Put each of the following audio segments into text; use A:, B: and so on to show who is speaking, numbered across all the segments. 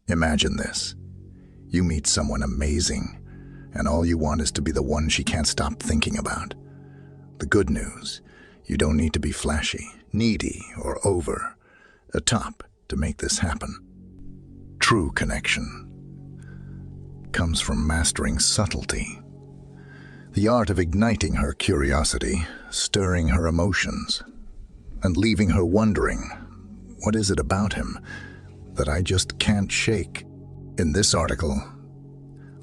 A: Imagine this. You meet someone amazing, and all you want is to be the one she can't stop thinking about. The good news, you don't need to be flashy, needy, or over the top to make this happen. True connection comes from mastering subtlety, the art of igniting her curiosity, stirring her emotions, and leaving her wondering, what is it about him that I just can't shake? In this article,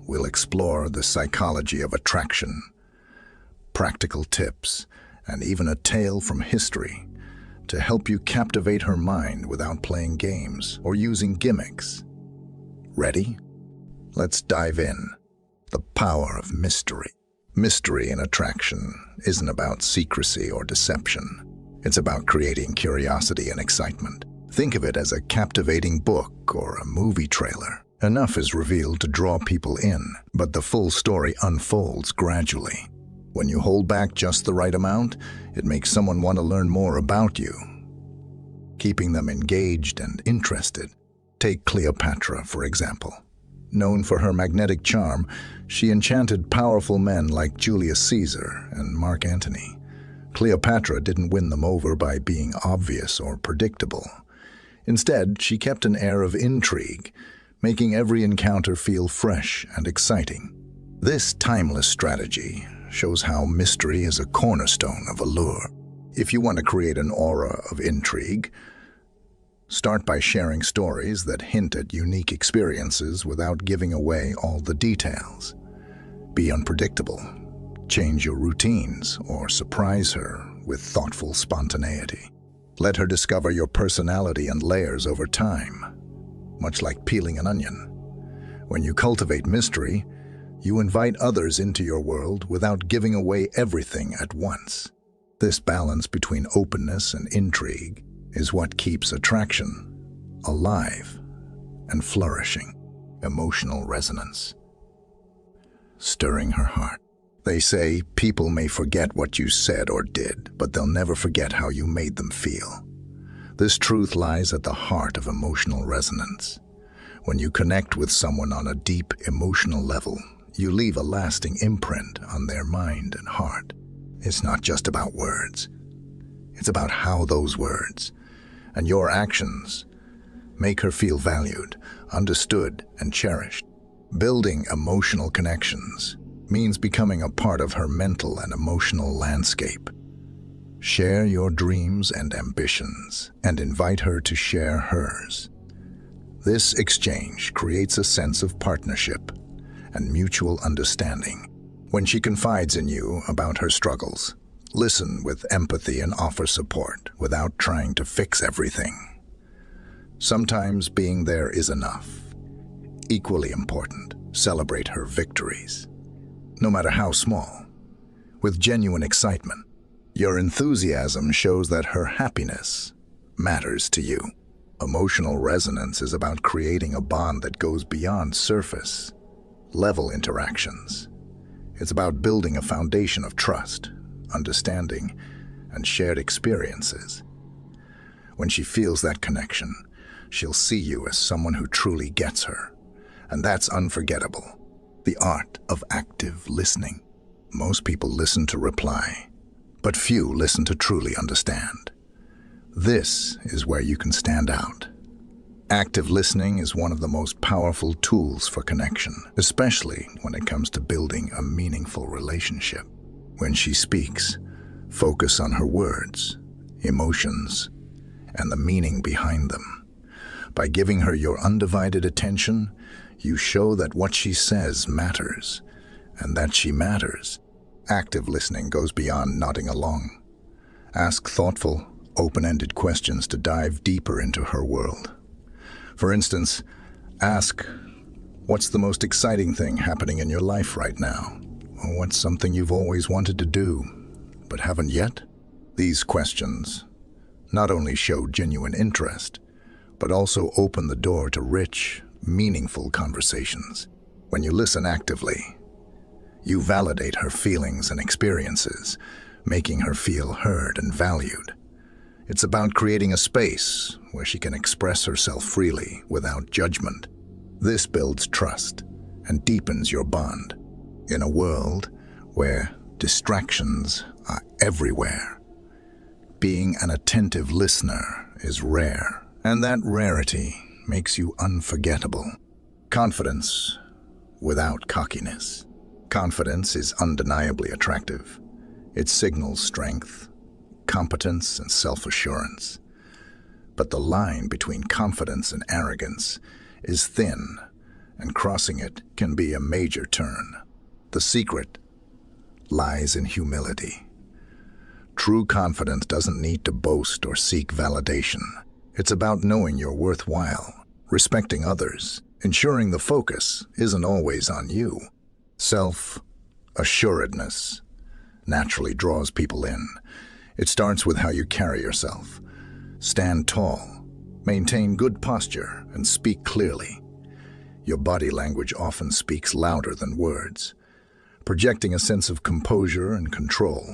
A: we'll explore the psychology of attraction, practical tips, and even a tale from history to help you captivate her mind without playing games or using gimmicks. Ready? Let's dive in. The power of mystery. Mystery in attraction isn't about secrecy or deception. It's about creating curiosity and excitement. Think of it as a captivating book or a movie trailer. Enough is revealed to draw people in, but the full story unfolds gradually. When you hold back just the right amount, it makes someone want to learn more about you, keeping them engaged and interested. Take Cleopatra, for example. Known for her magnetic charm, she enchanted powerful men like Julius Caesar and Mark Antony. Cleopatra didn't win them over by being obvious or predictable. Instead, she kept an air of intrigue, making every encounter feel fresh and exciting. This timeless strategy shows how mystery is a cornerstone of allure. If you want to create an aura of intrigue, start by sharing stories that hint at unique experiences without giving away all the details. Be unpredictable. Change your routines or surprise her with thoughtful spontaneity. Let her discover your personality and layers over time, much like peeling an onion. When you cultivate mystery, you invite others into your world without giving away everything at once. This balance between openness and intrigue is what keeps attraction alive and flourishing. Emotional resonance. Stirring her heart. They say people may forget what you said or did, but they'll never forget how you made them feel. This truth lies at the heart of emotional resonance. When you connect with someone on a deep emotional level, you leave a lasting imprint on their mind and heart. It's not just about words. It's about how those words and your actions make her feel valued, understood, and cherished. Building emotional connections means becoming a part of her mental and emotional landscape. Share your dreams and ambitions and invite her to share hers. This exchange creates a sense of partnership and mutual understanding. When she confides in you about her struggles, listen with empathy and offer support without trying to fix everything. Sometimes being there is enough. Equally important, celebrate her victories, no matter how small, with genuine excitement. Your enthusiasm shows that her happiness matters to you. Emotional resonance is about creating a bond that goes beyond surface level interactions. It's about building a foundation of trust, understanding, and shared experiences. When she feels that connection, she'll see you as someone who truly gets her, and that's unforgettable. The art of active listening. Most people listen to reply, but few listen to truly understand. This is where you can stand out. Active listening is one of the most powerful tools for connection, especially when it comes to building a meaningful relationship. When she speaks, focus on her words, emotions, and the meaning behind them. By giving her your undivided attention, you show that what she says matters, and that she matters. Active listening goes beyond nodding along. Ask thoughtful, open-ended questions to dive deeper into her world. For instance, ask, what's the most exciting thing happening in your life right now? Or what's something you've always wanted to do, but haven't yet? These questions not only show genuine interest, but also open the door to rich, meaningful conversations. When you listen actively, you validate her feelings and experiences, making her feel heard and valued. It's about creating a space where she can express herself freely without judgment. This builds trust and deepens your bond. In a world where distractions are everywhere, being an attentive listener is rare, and that rarity makes you unforgettable. Confidence without cockiness. Confidence is undeniably attractive. It signals strength, competence, and self-assurance. But the line between confidence and arrogance is thin, and crossing it can be a major turn. The secret lies in humility. True confidence doesn't need to boast or seek validation. It's about knowing you're worthwhile, respecting others, ensuring the focus isn't always on you. Self-assuredness naturally draws people in. It starts with how you carry yourself. Stand tall, maintain good posture, and speak clearly. Your body language often speaks louder than words, projecting a sense of composure and control.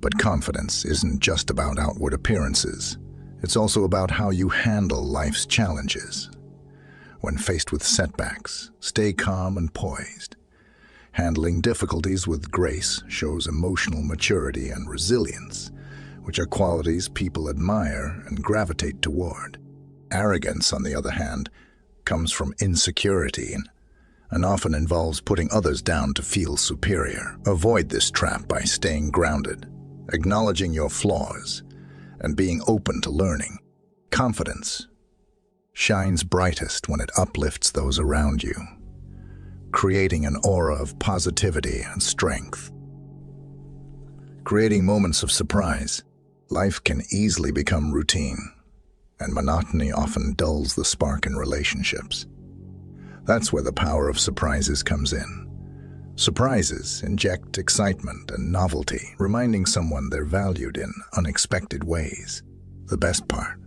A: But confidence isn't just about outward appearances. It's also about how you handle life's challenges. When faced with setbacks, stay calm and poised. Handling difficulties with grace shows emotional maturity and resilience, which are qualities people admire and gravitate toward. Arrogance, on the other hand, comes from insecurity and often involves putting others down to feel superior. Avoid this trap by staying grounded, acknowledging your flaws, and being open to learning. Confidence shines brightest when it uplifts those around you, creating an aura of positivity and strength. Creating moments of surprise. Life can easily become routine, and monotony often dulls the spark in relationships. That's where the power of surprises comes in. Surprises inject excitement and novelty, reminding someone they're valued in unexpected ways. The best part: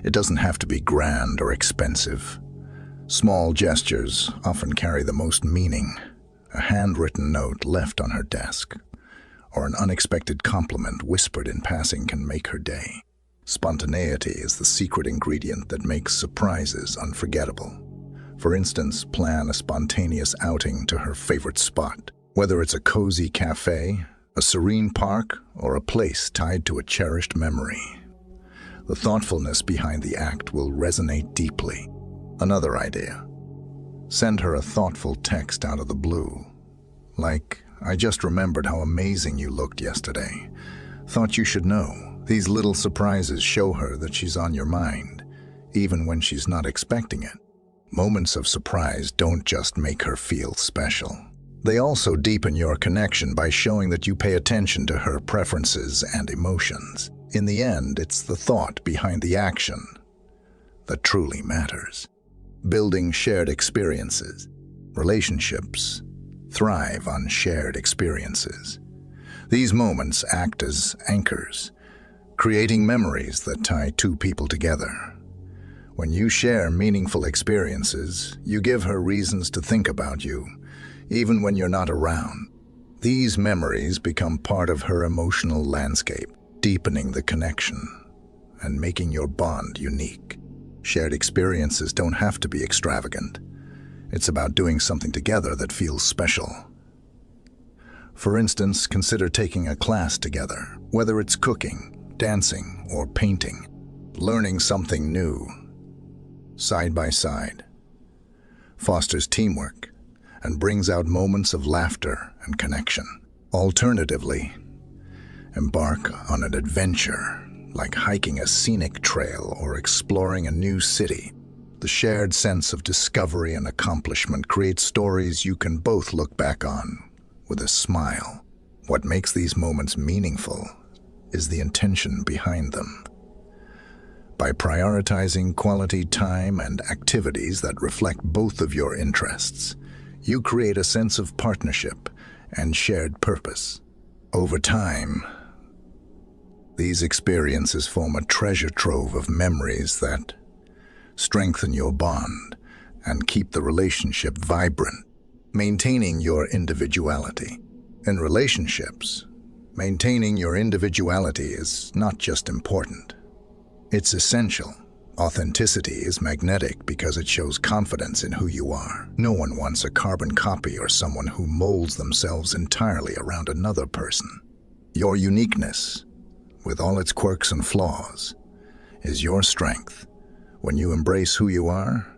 A: it doesn't have to be grand or expensive. Small gestures often carry the most meaning. A handwritten note left on her desk, or an unexpected compliment whispered in passing can make her day. Spontaneity is the secret ingredient that makes surprises unforgettable. For instance, plan a spontaneous outing to her favorite spot. Whether it's a cozy cafe, a serene park, or a place tied to a cherished memory, the thoughtfulness behind the act will resonate deeply. Another idea: send her a thoughtful text out of the blue, like, "I just remembered how amazing you looked yesterday. Thought you should know." These little surprises show her that she's on your mind, even when she's not expecting it. Moments of surprise don't just make her feel special. They also deepen your connection by showing that you pay attention to her preferences and emotions. In the end, it's the thought behind the action that truly matters. Building shared experiences. Relationships thrive on shared experiences. These moments act as anchors, creating memories that tie two people together. When you share meaningful experiences, you give her reasons to think about you, even when you're not around. These memories become part of her emotional landscape, deepening the connection and making your bond unique. Shared experiences don't have to be extravagant. It's about doing something together that feels special. For instance, consider taking a class together, whether it's cooking, dancing, or painting. Learning something new, side by side, fosters teamwork and brings out moments of laughter and connection. Alternatively, embark on an adventure, like hiking a scenic trail or exploring a new city. The shared sense of discovery and accomplishment creates stories you can both look back on with a smile. What makes these moments meaningful is the intention behind them. By prioritizing quality time and activities that reflect both of your interests, you create a sense of partnership and shared purpose. Over time, these experiences form a treasure trove of memories that strengthen your bond and keep the relationship vibrant. Maintaining your individuality. In relationships, maintaining your individuality is not just important. It's essential. Authenticity is magnetic because it shows confidence in who you are. No one wants a carbon copy or someone who molds themselves entirely around another person. Your uniqueness, with all its quirks and flaws, is your strength. When you embrace who you are,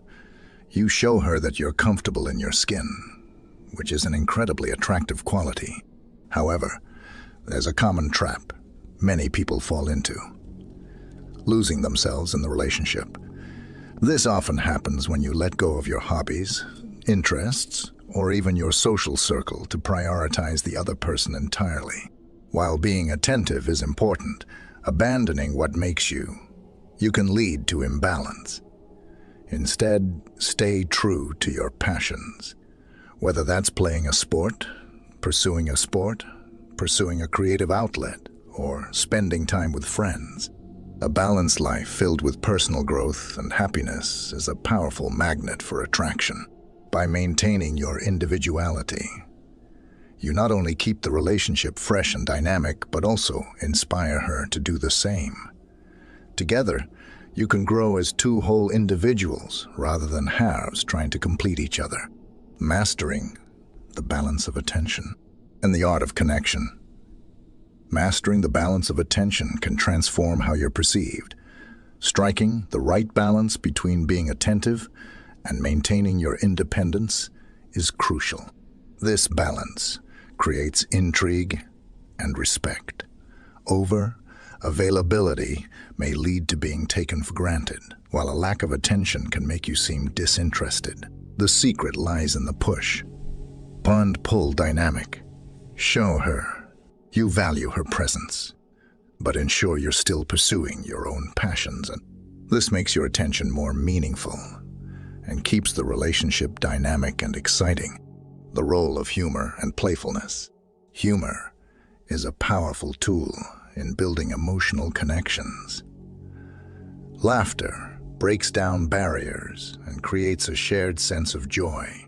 A: you show her that you're comfortable in your skin, which is an incredibly attractive quality. However, there's a common trap many people fall into: losing themselves in the relationship. This often happens when you let go of your hobbies, interests, or even your social circle to prioritize the other person entirely. While being attentive is important, abandoning what makes you can lead to imbalance. Instead, stay true to your passions. Whether that's playing a sport, pursuing a creative outlet, or spending time with friends. A balanced life filled with personal growth and happiness is a powerful magnet for attraction. By maintaining your individuality, you not only keep the relationship fresh and dynamic, but also inspire her to do the same. Together, you can grow as two whole individuals rather than halves trying to complete each other. Mastering the balance of attention and the art of connection. Mastering the balance of attention can transform how you're perceived. Striking the right balance between being attentive and maintaining your independence is crucial. This balance creates intrigue and respect. Availability may lead to being taken for granted, while a lack of attention can make you seem disinterested. The secret lies in the push and pull dynamic. Show her you value her presence, but ensure you're still pursuing your own passions. And this makes your attention more meaningful and keeps the relationship dynamic and exciting. The role of humor and playfulness. Humor is a powerful tool in building emotional connections. Laughter breaks down barriers and creates a shared sense of joy.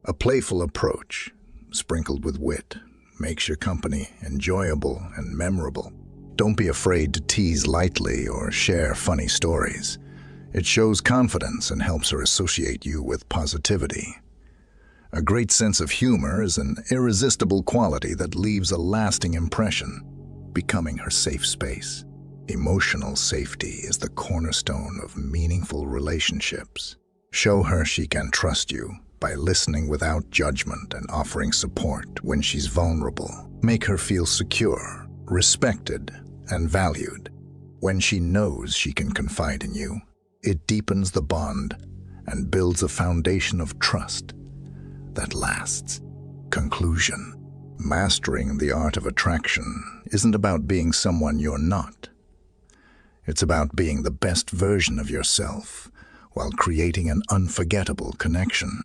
A: A playful approach, sprinkled with wit, makes your company enjoyable and memorable. Don't be afraid to tease lightly or share funny stories. It shows confidence and helps her associate you with positivity. A great sense of humor is an irresistible quality that leaves a lasting impression, becoming her safe space. Emotional safety is the cornerstone of meaningful relationships. Show her she can trust you by listening without judgment and offering support when she's vulnerable. Make her feel secure, respected, and valued. When she knows she can confide in you, it deepens the bond and builds a foundation of trust that lasts. Conclusion. Mastering the art of attraction isn't about being someone you're not. It's about being the best version of yourself while creating an unforgettable connection.